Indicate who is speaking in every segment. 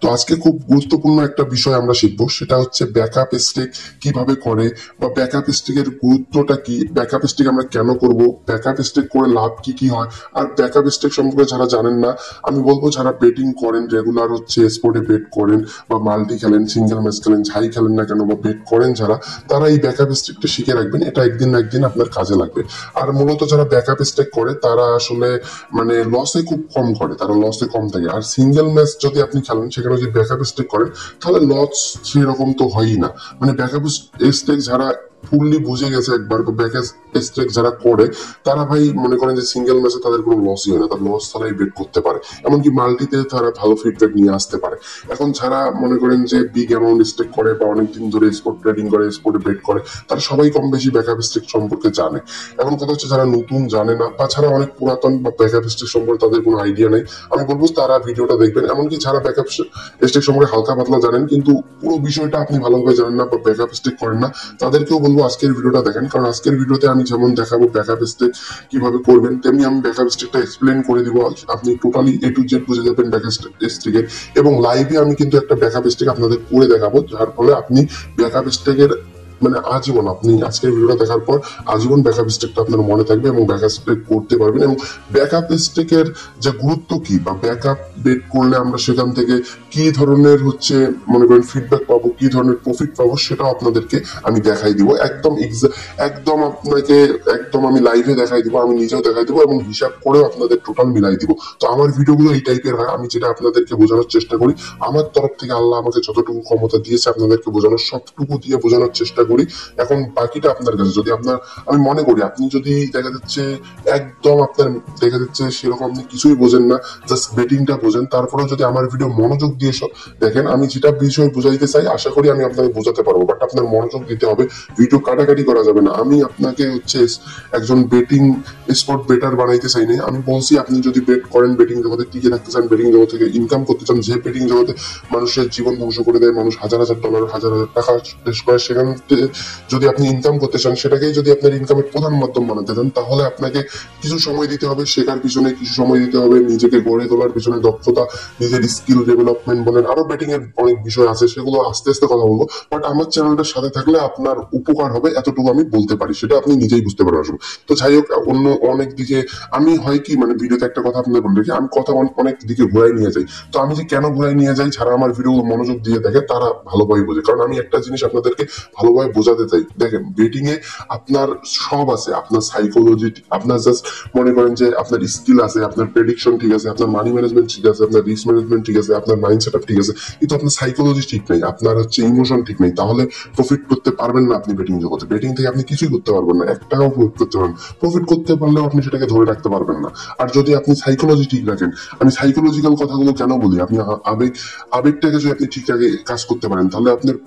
Speaker 1: তো আজকে খুব গুরুত্বপূর্ণ একটা বিষয় আমরা শিখবো, সেটা হচ্ছে ব্যাকআপ স্টেক কিভাবে করে বা ব্যাকআপ স্টেকের গুরুত্বটা কি, ব্যাকআপ স্টেক আমরা কেন করব, ব্যাকআপ স্টেক করে লাভ কি কি হয়। আর ব্যাকআপ স্টেক সম্পর্কে যারা জানেন না, আমি বলবো যারা বেটিং করেন, রেগুলার হচ্ছে স্পোর্টে বেট করেন বা মাল্টি খেলেন, সিঙ্গেল ম্যাচ খেলেন, যাই খেলেন না কেন বা বেট করেন যারা, তারা এই ব্যাকআপ স্টেকটা শিখে রাখবেন। এটা একদিন না একদিন আপনার কাজে লাগবে। আর মূলত যারা ব্যাকআপ স্টেক করে তারা আসলে মানে লসে খুব কম করে, তারা লসে কম থাকে। আর সিঙ্গেল ম্যাচ যদি আপনি খেলেন সেখানে যদি ব্যাকআপ স্টেক করেন তাহলে লস সেরকম তো হয়ই না। মানে ব্যাকআপ স্টেক যারা ফুললি বুঝে গেছে একবার, ব্যাকআপ স্টেক যারা করে তারা ভাই মনে করেন যে সিঙ্গেল ম্যাচে তাদের কোনো লসই হয় না, তারা লস ছাড়াই বেট করতে পারে, এমনকি মাল্টিতে তারা ভালো ফিডব্যাক নিয়ে আসতে পারে। এখন যারা মনে করেন যে বিগ অ্যামাউন্ট স্টেক করে বা অনেকদিন ধরে স্পোর্ট ট্রেডিং করে, স্পোর্টে বেট করে, তারা সবাই কম বেশি ব্যাকআপ স্টেক সম্পর্কে জানে। এখন কথা হচ্ছে যারা নতুন জানে না বা যারা অনেক পুরাতন বা ব্যাকআপ স্টেক সম্পর্কে তাদের কোনো আইডিয়া নেই, আমি বলবো তারা ভিডিওটা দেখবেন। এমনকি যারা ব্যাকআপ স্টেক সম্পর্কে হালকা পাতলা জানেন কিন্তু পুরো বিষয়টা আপনি ভালোভাবে জানেন না বা ব্যাকআপ স্টেক করেন না, তাদেরকেও বলবো আজকের ভিডিওটা দেখেন। কারণ আজকের ভিডিওতে আমি যেমন দেখাবো ব্যাকআপ স্টেক কিভাবে করবেন, তেমনি আমি ব্যাকআপ স্টেকটা এক্সপ্লেন করে দিব। আপনি টোটালি এ টু জেড বুঝে যাবেন ব্যাকআপ স্টেকের। এবং লাইভে আমি কিন্তু একটা ব্যাকআপ স্টেক আপনাদের করে দেখাবো, যার ফলে আপনি ব্যাকআপ স্টেকের মানে আজীবন, আপনি আজকের ভিডিওটা দেখার পর আজীবন ব্যাকআপ স্টেকটা আপনার মনে থাকবে এবং ব্যাকআপ স্টেক করতে পারবেন। এবং ব্যাকআপ স্টেকের যে গুরুত্ব কি বা ব্যাকআপ বেট করলে আমরা সেখান থেকে কি ধরনের হচ্ছে মনে করেন ফিডব্যাক পাবো, কি ধরনের প্রফিট পাবো, সেটাও আপনাদেরকে আমি দেখাই দিব। একদম আপনাকে একদম আমি লাইভে দেখাই দিব, আমি নিজেও দেখাই দিব এবং হিসাব করেও আপনাদের টোটাল মিলাই দিব। তো আমার ভিডিওগুলো এই টাইপের হয়, আমি যেটা আপনাদেরকে বোঝানোর চেষ্টা করি আমার তরফ থেকে, আল্লাহ আমাকে যতটুকু ক্ষমতা দিয়েছে আপনাদেরকে বোঝানোর সবটুকু দিয়ে বোঝানোর চেষ্টা করি। এখন বাকিটা আপনার কাছে। যদি আপনার, আমি মনে করি আপনি যদি দেখা যাচ্ছে একদম আপনার দেখা যাচ্ছে সেরকম আপনি কিছুই বোঝেন না, জাস্ট বেটিংটা বোঝেন, তারপরেও যদি আমার ভিডিও মনোযোগ দিয়ে দেখেন, আমি যেটা বিষয় বুঝাইতে চাই আশা করি আমি আপনাকে বোঝাতে পারবো, বাট আপনার মনোযোগ দিতে হবে, ভিডিও কাটাকাটি করা যাবে না। আমি আপনাকে হচ্ছে একজন বেটিং স্পট বেটার বানাইতে চাই না। আমি বলছি আপনি যদি বেট করেন, বেটিং জগতে টিকে থাকতে চান, বেটিং জগৎ থেকে ইনকাম করতে চান, যে বেটিং জগতে মানুষের জীবন ধ্বংস করে দেয়, মানুষ হাজার হাজার ডলার হাজার হাজার টাকা শেষ করে, সেখান থেকে যদি আপনি ইনকাম করতে চান, সেটাকেই যদি আপনার ইনকামের প্রধান মাধ্যম বানাতে চান, তাহলে আপনাকে কিছু সময় দিতে হবে, শেখার পিছনে কিছু সময় দিতে হবে, নিজেকে গড়ে তোলার পিছনে দক্ষতা, নিজের স্কিল ডেভেলপমেন্ট বলেন, আরো বেটিং এর অনেক বিষয় আছে, সেগুলো আস্তে আস্তে কথা বলবো। বাট আমার চ্যানেলটার সাথে থাকলে আপনার উপকার হবে, এতটুকু আমি বলতে পারি, সেটা আপনি নিজেই বুঝতে পারবেন। তো যাই হোক, অন্য অনেক দিকে আমি হয় কি মানে ভিডিওতে একটা কথা আপনাদের বলে রাখি, আমি কথা অনেক দিকে ঘুরাই নিয়ে যাই। তো আমি যে কেন ঘুরাই নিয়ে যাই, যারা আমার ভিডিও মনোযোগ দিয়ে দেখে তারা ভালোভাবে বোঝে। কারণ আমি একটা জিনিস আপনাদেরকে ভালোভাবে বোঝাতে চাই। দেখেন, বেটিং এ আপনার সব আছে, আপনার সাইকোলজি, আপনার জাস্ট মনে করেন যে আপনার স্কিল আছে, আপনার প্রেডিকশন ঠিক আছে, আপনার মানি ম্যানেজমেন্ট ঠিক আছে, আপনার রিস্ক ম্যানেজমেন্ট ঠিক আছে, আপনার মাইন্ড সেটআপ ঠিক আছে, কিন্তু আপনার সাইকোলজি ঠিক নেই, আপনার হচ্ছে ইমোশন ঠিক নেই, তাহলে প্রফিট করতে পারবেন না আপনি বেটিং জগতে। বেটিং থেকে আপনি কিছুই করতে পারবেন না, এক টাকাও প্রফিট করতে পারবেন, প্রফিট করতে পারলেও আপনি সেটাকে ধরে রাখতে পারবেন না। আর যদি আপনি সাইকোলজি ঠিক রাখেন, আমি সাইকোলজিক্যাল কথাগুলো কেন বলি, আপনি আবেগটাকে যদি আপনি ঠিকঠাক কাজ করতে পারেন, তাহলে আপনার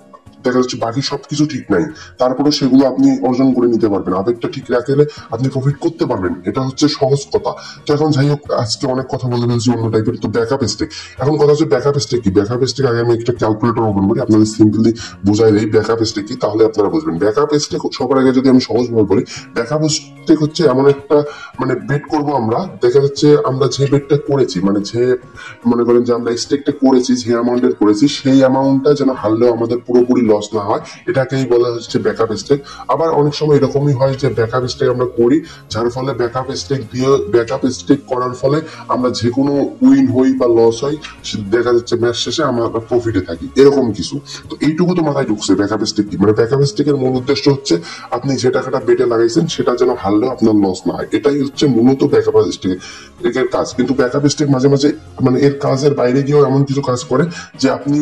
Speaker 1: দেখা যাচ্ছে বাকি সবকিছু ঠিক নাই, তারপরে সেগুলো আপনি অর্জন করে নিতে পারবেন। আবেগটা ঠিক রাখলে আপনি প্রফিট করতে পারবেন, এটা হচ্ছে সহজ কথা। তো এখন যাই হোক, আজকে অনেক কথা বলে ফেলছি অন্য টাইপের। তো ব্যাকআপ স্টেক, এখন কথা হচ্ছে ব্যাকআপ স্টেক কি। ব্যাকআপ স্টেক আগে আমি একটা ক্যালকুলেটর ওপেন করি, আপনাদের সিম্পলি বুঝাই দেই ব্যাকআপ স্টেক কি, তাহলে আপনারা বুঝবেন। ব্যাকআপ স্টেক সবার আগে যদি আমি সহজভাবে বলি, ব্যাকআপ স্টেক হচ্ছে এমন একটা মানে বেট করবো আমরা, দেখা যাচ্ছে আমরা যে বেটটা করেছি, মানে যে মনে করেন যে আমরা স্টেকটা করেছি, যে অ্যামাউন্টের করেছি, সেই অ্যামাউন্টটা যেন হারলেও আমাদের পুরোপুরি লস না হয়, এটাকেই বলা হচ্ছে ব্যাকআপ স্টেক। আবার অনেক সময় এরকমই হয় যে ব্যাকআপ স্টেক আমরা করি, যার ফলে ব্যাকআপ স্টেক দিয়ে ব্যাকআপ স্টেক করার ফলে আমরা যে কোনো উইন হই বা লস হয়, দেখা যাচ্ছে ম্যাচ শেষে আমরা প্রফিটে থাকি, এরকম কিছু। তো এইটুকু তো মাথায় ঢুকছে ব্যাকআপ স্টেক কি। মানে ব্যাকআপ স্টেকের মূল উদ্দেশ্য হচ্ছে আপনি যে টাকাটা বেটে লাগাইছেন সেটা যেন হারলেও আপনার লস না হয়, এটাই হচ্ছে মূলত ব্যাকআপ স্টেকের কাজ। কিন্তু ব্যাকআপ স্টেক মাঝে মাঝে মানে এর কাজের বাইরে গিয়েও এমন কিছু কাজ করে যে আপনি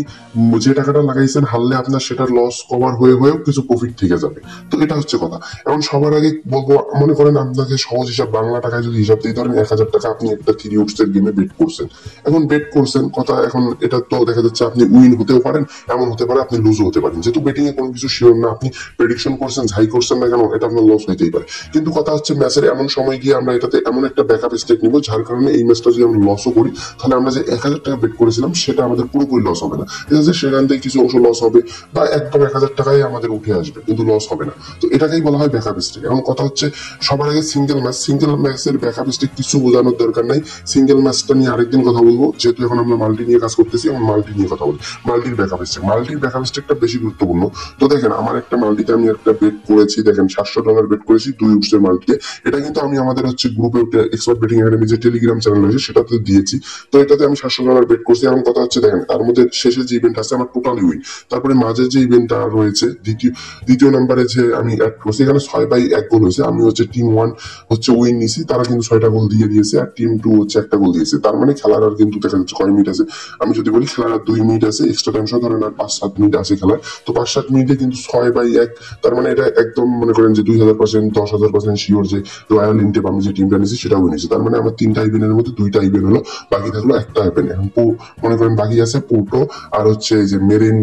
Speaker 1: যে টাকাটা লাগাইছেন হারলে আপনার সেটার লস কভার হয়েও কিছু প্রফিট থেকে যাবে। তো এটা হচ্ছে কথা। এখন সবার আগে বলবো, মনে করেন আপনাকে সহজ হিসাব, বাংলা টাকায় যদি হিসাব দিয়ে ধরেন 1000 টাকা আপনি একটা 3 উডস এর গেমে বেট করছেন। এখন বেট করছেন কথা, এখন এটা তো দেখা যাচ্ছে আপনি উইন হতেও পারেন, এমন হতে পারে আপনি লুজও হতে পারেন। যেহেতু বেটিং এ কোনো কিছু শিওর না, আপনি প্রেডিকশন করছেন, যাই করছেন না কেন, এটা আপনার লস হইতেই পারে। কিন্তু কথা হচ্ছে ম্যাচের এমন সময় গিয়ে আমরা এটাতে এমন একটা ব্যাকআপ স্টেক নিব, যার কারণে এই ম্যাচটা যদি আমরা লসও করি, তাহলে আমরা যে 1000 টাকা বেট করেছিলাম সেটা আমাদের পুরোপুরি লস হবে না, ঠিক আছে, সেখান থেকে কিছু অংশ লস হবে বা একদম 1000 টাকায় আমাদের উঠে আসবে, কিন্তু লস হবে না। তো এটাকেই বলা হয় ব্যাকআপ স্ট্রিক। এখন কথা হচ্ছে সবার আগে সিঙ্গেল ম্যাচের ব্যাকআপ স্ট্রিক কিছু বোঝানোর দরকার নাই। সিঙ্গেল ম্যাচটা নিয়ে আরেকদিন কথা বলবো, যেহেতু এখন আমরা মাল্টি নিয়ে কাজ করতেছি, এখন মাল্টি নিয়ে কথা বলি। মাল্টির ব্যাকআপ স্ট্রিকটা বেশি গুরুত্বপূর্ণ। তো দেখেন আমার একটা মাল্টিতে আমি একটা বেট করেছি, দেখেন $700 বেট করেছি 2 উইকসের মাল্টিতে। এটা কিন্তু আমি আমাদের হচ্ছে গ্রুপে এক্সপার্ট বেটিং একাডেমি যে টেলিগ্রাম চ্যানেল আছে সেটাতে দিয়েছি। তো এটাতে আমি $700 বেট করছি। এখন কথা হচ্ছে দেখেন তার মধ্যে শেষে যে ইভেন্ট আছে আমার টোটালি উইন, তারপরে মাঝে যে ইভেন্টটা রয়েছে দ্বিতীয় নাম্বারে যে আমি অ্যাড করছি, এখানে 6/1 গোল হয়েছে। আমি হচ্ছে টিম 1 হচ্ছে উইন নিছি, তারা কিন্তু 6টা গোল দিয়ে দিয়েছে, আর টিম 2 হচ্ছে 1টা গোল দিয়েছে। তার মানে খেলার আর কিন্তু দেখা যাচ্ছে কয় মিনিট আছে, আমি যদি বলি খেলার আর 2 মিনিট আছে, এক্সট্রা টাইম সহ ধরেন আর 5-7 মিনিট আছে খেলার। তো 5-7 মিনিটে কিন্তু 6/1, তার মানে এটা একদম মনে করেন যে 2000%, 10,000% শিওর যে রয়্যাল ইন্টেপ আমি যে টিমটা নিয়েছি সেটা উইনেছি। তার মানে আমার 3টা ইভেন্টের মধ্যে 2টা ইভেন্ট হলো, বাকি থাকলো একটা ইভেন্ট। এখন মনে করেন বাকি আছে পোর্টো আর হচ্ছে যে মেরিন,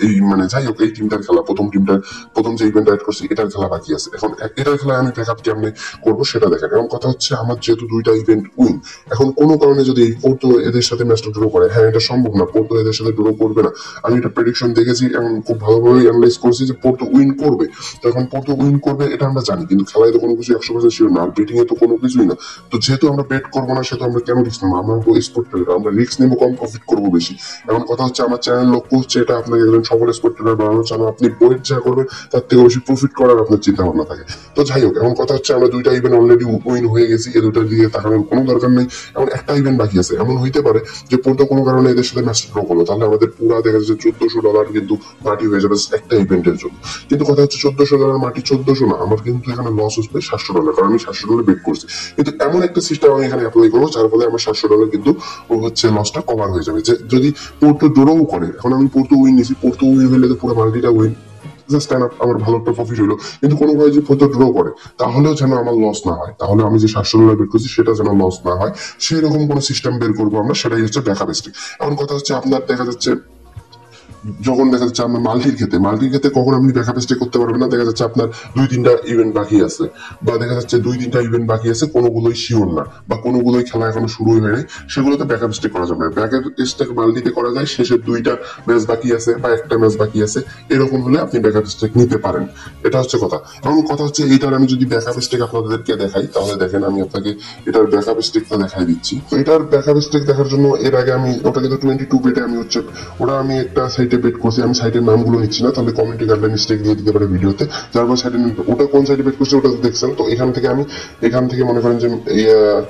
Speaker 1: এই মানে যাই হোক এই টিমটার খেলা, প্রথম যে ইভেন্ট অ্যাড করছি এটার খেলা বাকি আছে। এখন এটার খেলায় আমি ব্যাকআপ কেমনে করবো সেটা দেখেন। এখন কথা হচ্ছে আমার যেহেতু 2টা ইভেন্ট উইন, এখন কোনো কারণে যদি এই পোর্টো এদের সাথে ম্যাচটা ড্র করে, হ্যাঁ এটা সম্ভব না, পোর্টো এদের সাথে ড্র করবে না। আমি এটা প্রেডিকশন দেখেছি এবং খুব ভালোভাবে অ্যানালাইজ করছি যে পোর্টো উইন করবে। তো এখন পোর্টো উইন করবে এটা আমরা জানি, কিন্তু খেলায় তো কোনো কিছু 100% শিওর না, আর বেটিং এ তো কোনো কিছুই না। তো যেহেতু আমরা বেট করবো না, সেহেতু আমরা কেন রিস্ক নেবো? আমরা স্পোর্ট ট্রেডার, আমরা রিস্ক নেবো কম, প্রফিট করবো বেশি। এখন কথা হচ্ছে আমার চ্যানেল লক্ষ্য হচ্ছে এটা আপনাকে একজন সফল স্পোর্ট ট্রেডার বানানো চান, আপনি বইয়ের যা করবেন তার থেকে বেশি প্রফিট করার আপনার চিন্তা ভাবনা থাকে। তো যাই হোক এখন কথা হচ্ছে আমরা 2টা ইভেন্ট অলরেডি উইন হয়ে গেছি, এই 2টার দিকে তাকানোর কোনো দরকার নেই। এখন একটা ইভেন্ট বাকি আছে, এমন হইতে পারে যে পোর্টো কোনো কারণে এদের সাথে ম্যাচ ড্র করলো, তাহলে আমাদের পুরা দেখা যাচ্ছে $1400 কিন্তু মাটি হয়ে যাবে একটা ইভেন্টের জন্য। কিন্তু কথা হচ্ছে $1400 মাটি 1400 না, আমার কিন্তু এখানে লস হচ্ছে $700, কারণ আমি $700 বেট করছি। কিন্তু এমন একটা সিস্টেম আমি এখানে অ্যাপ্লাই করবো যার ফলে আমার $700 কিন্তু হচ্ছে লসটা কভার হয়ে যাবে। যে যদি পোর্টো ড্রও করে, এখন আমি পোর্টো উইন নিছি, পোর্টো উইন হলে তো পুরো মাল্টিটা উইন, জাস্ট আমার ভালো একটা প্রফিট হলো। কিন্তু কোনো ভাবে যদি পোর্টো ড্র করে তাহলেও যেন আমার লস না হয়, তাহলে আমি যে $700 বের করছি সেটা যেন লস না হয়, সেই রকম কোনো সিস্টেম বের করবো আমরা, সেটাই হচ্ছে ব্যাকআপ স্ট্রিক। এখন কথা হচ্ছে আপনার দেখা যাচ্ছে যখন দেখা যাচ্ছে আপনার মাল্টির ক্ষেত্রে কখন আপনি ব্যাকআপ স্টে করতে পারবেন না, দেখা যাচ্ছে আপনার 2-3টা ইভেন্ট বাকি আছে, বা দেখা যাচ্ছে 2-3টা ইভেন্ট বাকি আছে, কোনোগুলোই শিওর না বা কোনোগুলোই খেলা এখনো শুরুই হয়নি, সেগুলোতে ব্যাকআপ স্টে করা যাবে। ব্যাকআপ স্টে মাল্টিতে করা যায় শেষের 2টা ম্যাচ বাকি আছে বা একটা ম্যাচ বাকি আছে, এরকম হলে আপনি ব্যাকআপ স্টে নিতে পারেন। এটা হচ্ছে কথা। এবং কথা হচ্ছে এইটার আমি যদি ব্যাকআপ স্টেক আপনাদেরকে দেখাই, তাহলে দেখেন আমি আপনাকে এটার ব্যাকআপ স্টেকটা দেখাই দিচ্ছি। তো এটার ব্যাকআপ স্টেক দেখার জন্য এর আগে আমি ওটা কিন্তু 22 বেটে আমি হচ্ছে ওটা আমি একটা সাইটে বেট করছি, আমি সাইটের নামগুলো নিচ্ছি না, তাহলে কমেন্টে গাইডলাইন মিস্টেক দিয়ে দিতে পারে ভিডিওতে, যার সাইটে ওটা কোন সাইটে বেট করছি ওটা দেখছেন। তো এখান থেকে মনে করেন যে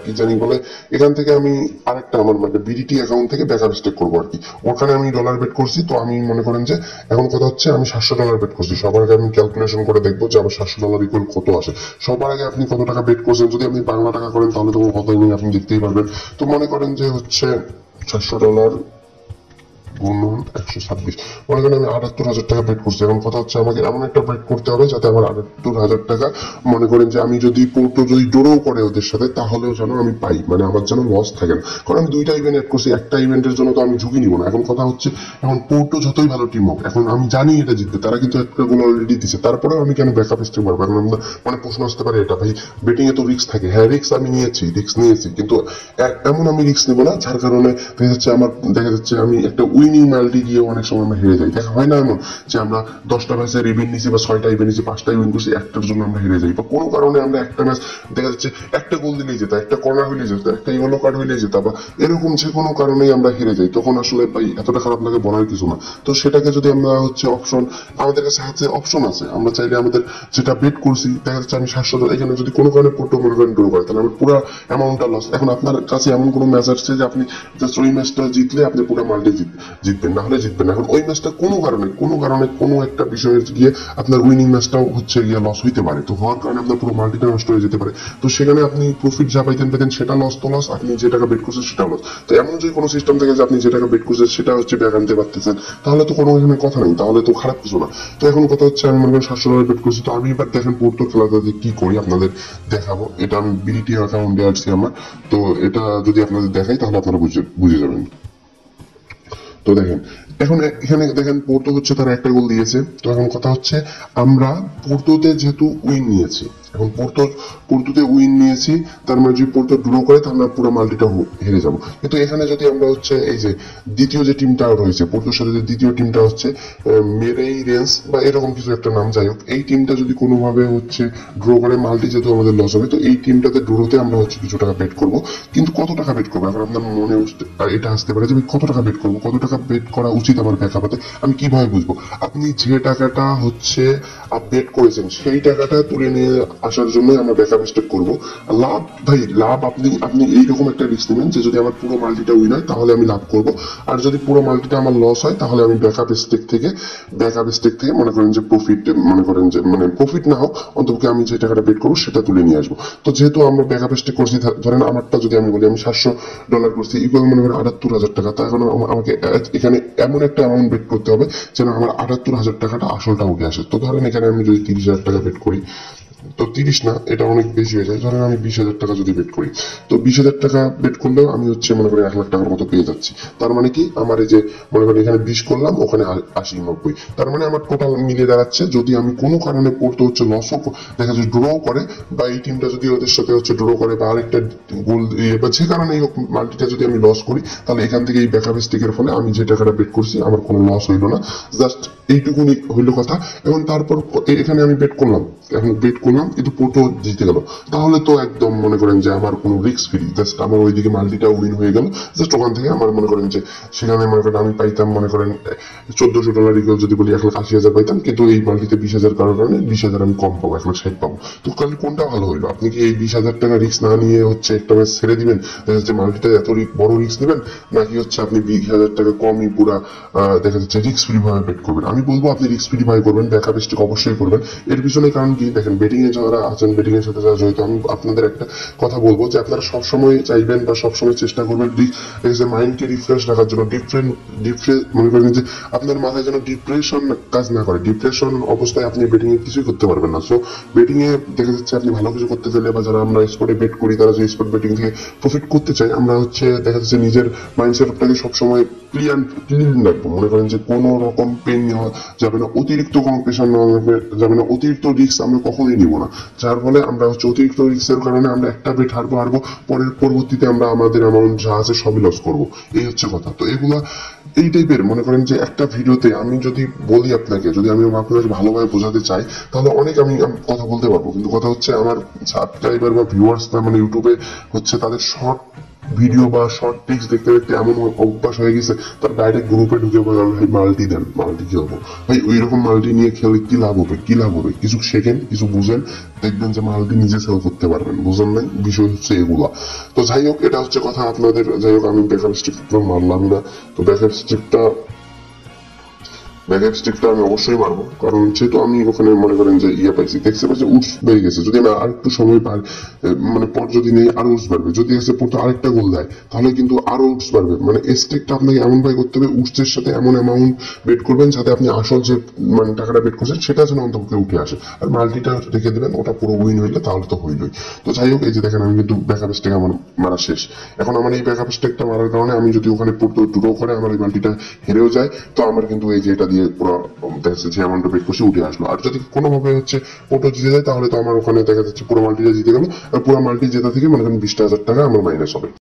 Speaker 1: কি জানি বলে, এখান থেকে আমি আরেকটা আমার মানে বিডিটি অ্যাকাউন্ট থেকে ব্যাকআপ স্টেক করবো আর কি। ওখানে আমি ডলার বেট করছি। তো আমি মনে করেন যে এখন কথা হচ্ছে আমি $700 বেট করছি। সবার আগে আমি ক্যালকুলেশন করে দেখবো যে আমার $700 ইকুয়াল কত আসে। সবার আগে আপনি কত টাকা বেট করছেন, যদি আপনি বাংলা টাকা করেন তাহলে তো কথাই নেই, আপনি দেখতেই পারবেন। তো মনে করেন যে হচ্ছে $700 গুণন 126, মনে করেন আমি 78,000 টাকা বেট করছি। এখন কথা হচ্ছে আমাকে এমন একটা বেট করতে হবে যাতে আমার 78,000 টাকা, মনে করেন যে আমি যদি পোর্টো যদি ড্রও করে ওদের সাথে, তাহলেও যেন আমি পাই, মানে আমার যেন লস থাকে না। কারণ আমি 2টা ইভেন্ট অ্যাড করছি, একটা ইভেন্টের জন্য তো আমি ঝুঁকি নিব না। এখন কথা হচ্ছে এখন পোর্টো যতই ভালো টিম হোক, এখন আমি জানি এটা জিতবে, তারা কিন্তু একটা গোল অলরেডি দিচ্ছে, তারপরেও আমি কেন ব্যাকআপ স্ট্রিক মারবো? এখন আমরা মানে প্রশ্ন আসতে পারে এটা ভাই বেটিং এ তো রিস্ক থাকে। হ্যাঁ রিস্ক আমি নিয়েছি, কিন্তু এমন আমি রিস্ক নেবো না যার কারণে দেখা যাচ্ছে আমি একটা উইনিং মাল্টি গিয়ে অনেক সময় আমরা হেরে যাই। দেখা হয় না এমন যে আমরা 10টা ম্যাচের ইভেন্ট নিছি বা 6টা ইভেন্ট নিছি, 5টা ইভেন্ট করছি, একটার জন্য আমরা হেরে যাই, বা কোনো কারণে আমরা একটা ম্যাচ দেখা যাচ্ছে একটা গোল দিলেই যেত, একটা কর্নার হইলে যেত, একটা ইয়েলো কার্ড হইলে যেত, বা এরকম যে কোনো কারণেই আমরা হেরে যাই, তখন আসলে ভাই এতটা খারাপ লাগে বলার কিছু না। তো সেটাকে যদি আমরা হচ্ছে আমাদের কাছে হাতে অপশন আছে, আমরা চাইলে আমাদের যেটা বেট করছি, দেখা যাচ্ছে আমি 700, এখানে যদি কোনো কারণে পোর্টো মনে করেন ড্র করে, তাহলে আমার পুরো অ্যামাউন্টটা লস। এখন আপনার কাছে এমন কোনো ম্যাচ আসছে যে আপনি জাস্ট ওই ম্যাচটা জিতলে আপনি পুরো মাল্টি জিতবেন, না হলে জিতবেন না। এখন ওই ম্যাচটা কোনো কারণে কোনো একটা বিষয়ে গিয়ে আপনার উইনিং ম্যাচটাও হচ্ছে গিয়ে লস হইতে পারে, তো হওয়ার কারণে আপনার পুরো মাল্টিটা নষ্ট হয়ে যেতে পারে। তো সেখানে আপনি প্রফিট যা পেতেন সেটা লস, তো লস, আপনি যে টাকা বেট করছেন সেটাও লস। তো এমন যদি কোনো সিস্টেম থেকে যে আপনি যে টাকা বেট করছেন সেটা হচ্ছে ব্যাক আনতে পারতেছেন, তাহলে তো কোনো এখানে কথা নেই, তাহলে তো খারাপ কিছু না। তো এখন কথা হচ্ছে আমি মনে করেন $700 বেট করছি। তো আমি এবার দেখেন পোর্টো খেলাটা কি করি আপনাদের দেখাবো। এটা আমি বিডিটি অ্যাকাউন্টে আসছি আমার। তো এটা যদি আপনাদের দেখাই তাহলে আপনারা বুঝে যাবেন। তো দেখেন এখন এখানে দেখেন পোর্তো হচ্ছে তারা একটা গোল দিয়েছে। তো এখন কথা হচ্ছে আমরা পোর্তোতে যেহেতু উইন নিয়েছি, এখন পোর্তোতে উইন নিয়েছি, তার মানে যদি পোর্তো ড্র করে তাহলে আমরা পুরো মাল্টিটা হেরে যাব। কিন্তু এখানে যদি আমরা হচ্ছে এই যে দ্বিতীয় যে টিমটা রয়েছে পোর্তোর সাথে, যে দ্বিতীয় টিমটা হচ্ছে মেরেইরেন্স বা এরকম কিছু একটা নাম, যাই হোক, এই টিমটা যদি কোনোভাবে হচ্ছে ড্র করে, মাল্টি যেহেতু আমাদের লস হবে, তো এই টিমটাতে ড্রোতে আমরা হচ্ছে কিছু টাকা বেট করব। কিন্তু কত টাকা বেট করবো, এখন আপনার মনে এটা আসতে পারে যে আমি কত টাকা বেট করবো, কত টাকা বেট করা উচিত আমার ব্যাকআপে, আমি কিভাবে বুঝবো? আপনি যে টাকাটা হচ্ছে বেট করেছেন সেই টাকাটা তুলে নিয়ে আসার জন্য আমরা ব্যাকআপ স্টেক করবো। লাভ ভাই, লাভ আপনি আপনি এইরকম একটা রিস্ক নেবেন যে যদি আমার পুরো মাল্টিটা উইন হয় তাহলে আমি লাভ করব, আর যদি পুরো মাল্টিটা আমার লস হয় তাহলে আমি ব্যাকআপ স্টেক থেকে মনে করেন যে প্রফিট, মনে করেন যে মানে প্রফিট না হোক অন্তপক্ষে আমি যে টাকাটা বেট করবো সেটা তুলে নিয়ে আসবো। তো যেহেতু আমরা ব্যাকআপ স্টেক করছি, ধরেন আমারটা যদি আমি বলি আমি $700 করছি, ইকুয়াল মনে করেন 78,000 টাকা, তার কারণে আমাকে এখানে এমন একটা অ্যামাউন্ট বেট করতে হবে যেন আমার 78,000 টাকাটা আসলটা উঠে আসে। তো ধরেন এখানে আমি যদি 30,000 টাকা বেট করি, তো 30 না, এটা অনেক বেশি হয়ে যায়, ধরেন আমি 20,000 টাকা যদি বেট করি, তো 20,000 টাকা বেট করলেও আমি হচ্ছে মনে করি 1 লাখ টাকার মতো পেয়ে যাচ্ছি। তার মানে কি আমার এই যে মনে করি এখানে 20 করলাম, ওখানে 80-90, তার মানে আমার টোটাল মিলে দাঁড়াচ্ছে, যদি আমি কোনো কারণে পড়তে হচ্ছে লসও দেখা যায় ড্র করে, বা এই টিমটা যদি ওদের সাথে হচ্ছে ড্র করে বা আরেকটা গোল বা যে কারণেই হোক মাল্টিটা যদি আমি লস করি, তাহলে এখান থেকে এই ব্যাকআপ স্টিকের ফলে আমি যে টাকাটা বেট করছি আমার কোনো লস হইলো না, জাস্ট এইটুকুনি হইলো কথা। এবং তারপর এখানে আমি বেট করলাম, এখন বেট করলাম কিন্তু পোর্টো জিতে গেল, তাহলে তো একদম মনে করেন যে আমার কোনো রিস্ক ফ্রি, জাস্ট আমার ওইদিকে মাল্টিটা উইন হয়ে গেল, জাস্ট ওখান থেকে আমার মনে করেন যে সেখানে মনে করেন আমি পাইতাম মনে করেন $1,400 ইকুয়াল যদি বলি 1,80,000 পাইতাম, কিন্তু এই মাল্টিতে 20,000 করার কারণে 20,000 আমি কম পাবো, 1,60,000 পাবো। তো তাহলে কোনটা ভালো হইলো? আপনি কি এই 20,000 টাকা রিস্ক না নিয়ে হচ্ছে একটা ম্যাচ ছেড়ে দিবেন, দেখা যাচ্ছে মাল্টিটা এত বড় রিস্ক নেবেন, নাকি হচ্ছে আপনি 20,000 টাকা কমই পুরা দেখা যাচ্ছে রিস্ক ফ্রি ভাবে বেট করবেন? আমি বলবো আপনি রিস্ক ফ্রি ভাবে করবেন, ব্যাকআপ স্টেক অবশ্যই করবেন। এর পিছনে কারণ কি দেখেন, বেটিং এ যারা আছেন, বেটিং এর সাথে যারা জড়িত, আমি আপনাদের একটা কথা বলবো যে আপনারা সবসময় চাইবেন বা সবসময় চেষ্টা করবেন মাইন্ডকে রিফ্রেশ রাখার জন্য, মনে করেন যে আপনার মাথায় যেন ডিপ্রেশন কাজ না করে। ডিপ্রেশন অবস্থায় আপনি বেটিং এ কিছুই করতে পারবেন না। সো বেটিং এ দেখা যাচ্ছে আপনি ভালো কিছু করতে চাইলে, বা যারা আমরা স্পটে বেট করি তারা যে স্পট বেটিং থেকে প্রফিট করতে চাই, আমরা হচ্ছে দেখা যাচ্ছে নিজের মাইন্ডসেটটাকে সবসময় ক্লিন রাখবো। মনে করেন যে কোনো রকম পেন নেওয়া যাবে না, অতিরিক্ত কোনো প্রেশার নেওয়া যাবে না, অতিরিক্ত রিস্ক আমরা কখনোই নিব না, যার ফলে আমরা হচ্ছে অতিরিক্ত রিস্কের কারণে আমরা একটা বেট হারবো, পরবর্তীতে আমরা আমাদের অ্যামাউন্ট যা আছে সবই লস করবো, এই হচ্ছে কথা। তো এগুলা এই টাইপের মনে করেন যে একটা ভিডিওতে আমি যদি বলি আপনাকে, যদি আমি আপনাদের ভালোভাবে বোঝাতে চাই, তাহলে অনেক আমি কথা বলতে পারবো, কিন্তু কথা হচ্ছে আমার সাবস্ক্রাইবার বা ভিউয়ার্স মানে ইউটিউবে হচ্ছে তাদের শর্ট ভিডিও বা শর্ট টিক্স দেখতে দেখতে এমন অভ্যাস হয়ে গেছে, তার ডাইরেক্ট গ্রুপে ঢুকে বলে ভাই মাল্টি দেন, মাল্টি খেলবো। ভাই ওই রকম মাল্টি নিয়ে খেলে কি লাভ হবে? কিছু শেখেন, কিছু বুঝেন, দেখবেন যে মাল্টি নিজে সেল করতে পারবেন। বুঝেন নাই? বিষয় হচ্ছে এগুলা। তো যাই হোক, এটা হচ্ছে কথা আপনাদের। যাই হোক, আমি ব্যাকআপ স্ট্রিক মারলাম না, তো ব্যাকআপ স্টিকটা আমি অবশ্যই মারবো, কারণ যেহেতু আমি ওখানে মনে করেন যে পাইছি, দেখতে পাচ্ছি উঠস বেড়ে গেছে। যদি আমি আর একটু সময় পাই, মানে পর যদি নেই আরো উঠস বাড়বে, যদি এসে পড়তে আরেকটা গোল দেয় তাহলে কিন্তু আরো উঠস বাড়বে। মানে স্টেকটা আপনাকে এমন ভাবে করতে হবে, উঠসের সাথে এমন অ্যামাউন্ট বেট করবেন যাতে আপনি আসল যে মানে টাকাটা বেট করছেন সেটা যেন অন্তপক্ষে উঠে আসে, আর মাল্টিটা রেখে দেবেন, ওটা পুরো উইন হইলে তাহলে তো হইলই। তো যাই হোক, এই যে দেখেন আমি কিন্তু ব্যাকআপ স্টেক আমার মারা শেষ। এখন আমার এই ব্যাকআপ স্টেকটা মারার কারণে আমি যদি ওখানে পড়তে ড্র করে আমার এই মাল্টিটা হেরেও যায়, তো আমার কিন্তু এই যে এটা দিয়ে পুরো যে অ্যামাউন্টটা বেট করছে উঠে আসলো। আর যদি কোনোভাবে হচ্ছে পোর্টো জিতে যায়, তাহলে তো আমার ওখানে দেখা যাচ্ছে পুরো মাল্টিটা জিতে গেল, আর পুরো মাল্টি জেতা থেকে মনে করেন 20,000 টাকা আমার মাইনাস হবে।